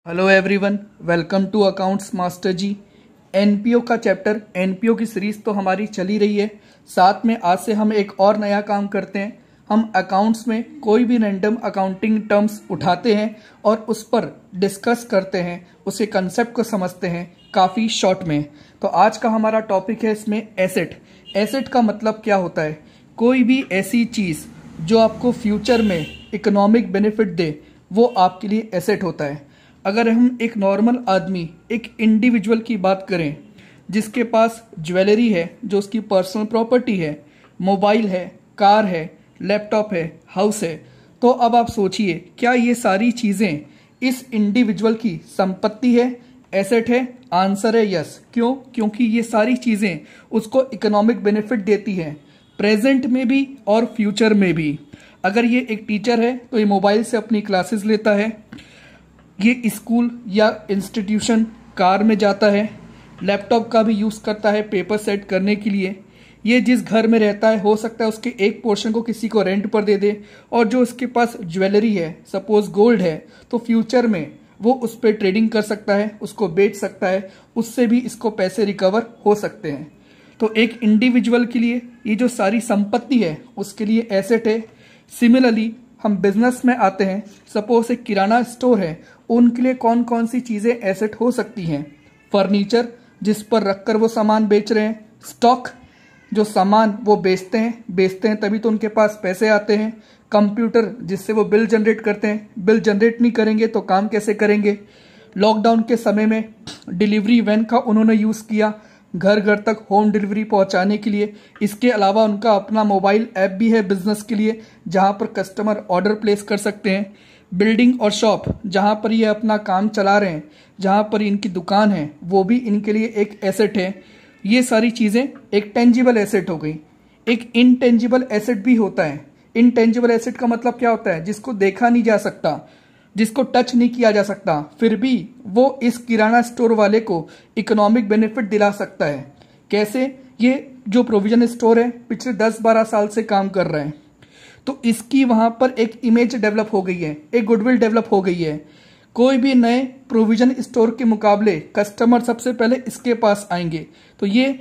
Hello everyone, welcome to accounts master ji. NPO का chapter, NPO की series तो हमारी चली रही है। साथ में आज से हम एक और नया काम करते हैं। हम अकाउंट्स में कोई भी रैंडम अकाउंटिंग टर्म्स उठाते हैं और उस पर डिस्कस करते हैं, उसे कंसेप्ट को समझते हैं काफ़ी शॉर्ट में। तो आज का हमारा टॉपिक है इसमें एसेट। एसेट का मतलब क्या होता है? कोई भी ऐसी चीज़ जो आपको फ्यूचर में इकोनॉमिक बेनिफिट दे, वो आपके लिए एसेट होता है। अगर हम एक नॉर्मल आदमी, एक इंडिविजुअल की बात करें जिसके पास ज्वेलरी है, जो उसकी पर्सनल प्रॉपर्टी है, मोबाइल है, कार है, लैपटॉप है, हाउस है, तो अब आप सोचिए क्या ये सारी चीज़ें इस इंडिविजुअल की संपत्ति है, एसेट है? आंसर है यस। क्यों? क्योंकि ये सारी चीज़ें उसको इकोनॉमिक बेनिफिट देती हैं, प्रेजेंट में भी और फ्यूचर में भी। अगर ये एक टीचर है तो ये मोबाइल से अपनी क्लासेस लेता है, ये स्कूल या इंस्टीट्यूशन कार में जाता है, लैपटॉप का भी यूज़ करता है पेपर सेट करने के लिए। ये जिस घर में रहता है, हो सकता है उसके एक पोर्शन को किसी को रेंट पर दे दे, और जो उसके पास ज्वेलरी है, सपोज गोल्ड है, तो फ्यूचर में वो उस पर ट्रेडिंग कर सकता है, उसको बेच सकता है, उससे भी इसको पैसे रिकवर हो सकते हैं। तो एक इंडिविजुअल के लिए ये जो सारी संपत्ति है उसके लिए एसेट है। सिमिलरली हम बिजनेस में आते हैं, सपोज एक किराना स्टोर है, उनके लिए कौन कौन सी चीज़ें एसेट हो सकती हैं? फर्नीचर जिस पर रखकर वो सामान बेच रहे हैं, स्टॉक जो सामान वो बेचते हैं तभी तो उनके पास पैसे आते हैं, कंप्यूटर जिससे वो बिल जनरेट करते हैं, बिल जनरेट नहीं करेंगे तो काम कैसे करेंगे? लॉकडाउन के समय में डिलीवरी वैन का उन्होंने यूज़ किया घर घर तक होम डिलीवरी पहुंचाने के लिए। इसके अलावा उनका अपना मोबाइल ऐप भी है बिजनेस के लिए, जहां पर कस्टमर ऑर्डर प्लेस कर सकते हैं। बिल्डिंग और शॉप जहां पर ये अपना काम चला रहे हैं, जहां पर इनकी दुकान है, वो भी इनके लिए एक एसेट है। ये सारी चीज़ें एक टेंजिबल एसेट हो गई। एक इनटेंजिबल एसेट भी होता है। इनटेंजिबल एसेट का मतलब क्या होता है? जिसको देखा नहीं जा सकता, जिसको टच नहीं किया जा सकता, फिर भी वो इस किराना स्टोर वाले को इकोनॉमिक बेनिफिट दिला सकता है। कैसे? ये जो प्रोविजन स्टोर है पिछले 10-12 साल से काम कर रहे हैं, तो इसकी वहां पर एक इमेज डेवलप हो गई है, एक गुडविल डेवलप हो गई है। कोई भी नए प्रोविजन स्टोर के मुकाबले कस्टमर सबसे पहले इसके पास आएंगे, तो ये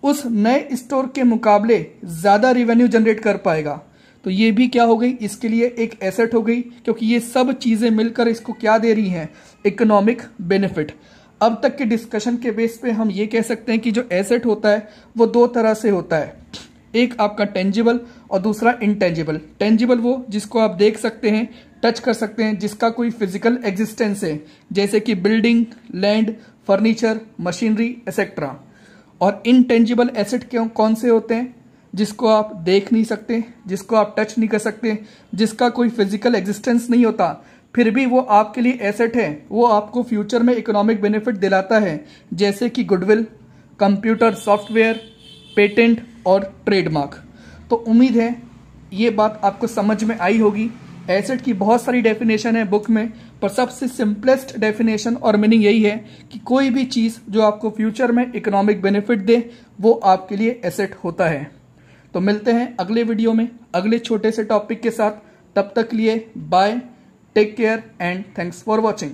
उस नए स्टोर के मुकाबले ज्यादा रिवेन्यू जनरेट कर पाएगा। तो ये भी क्या हो गई? इसके लिए एक एसेट हो गई, क्योंकि ये सब चीजें मिलकर इसको क्या दे रही हैं? Economic benefit. अब तक के डिस्कशन के बेस पे हम ये कह सकते हैं कि जो एसेट होता है वो दो तरह से होता है, एक आपका टेंजिबल और दूसरा इनटेंजिबल। टेंजिबल वो जिसको आप देख सकते हैं, टच कर सकते हैं, जिसका कोई फिजिकल एग्जिस्टेंस है, जैसे कि building, land, furniture, machinery etcetera. और इनटेंजिबल एसेट कौन से होते हैं? जिसको आप देख नहीं सकते, जिसको आप टच नहीं कर सकते, जिसका कोई फिजिकल एग्जिस्टेंस नहीं होता, फिर भी वो आपके लिए एसेट है, वो आपको फ्यूचर में इकोनॉमिक बेनिफिट दिलाता है, जैसे कि गुडविल, कंप्यूटर सॉफ्टवेयर, पेटेंट और ट्रेडमार्क। तो उम्मीद है ये बात आपको समझ में आई होगी। एसेट की बहुत सारी डेफिनेशन है बुक में, पर सबसे सिंपलेस्ट डेफिनेशन और मीनिंग यही है कि कोई भी चीज़ जो आपको फ्यूचर में इकोनॉमिक बेनिफिट दे, वो आपके लिए एसेट होता है। तो मिलते हैं अगले वीडियो में अगले छोटे से टॉपिक के साथ। तब तक लिए bye, take care and thanks for watching.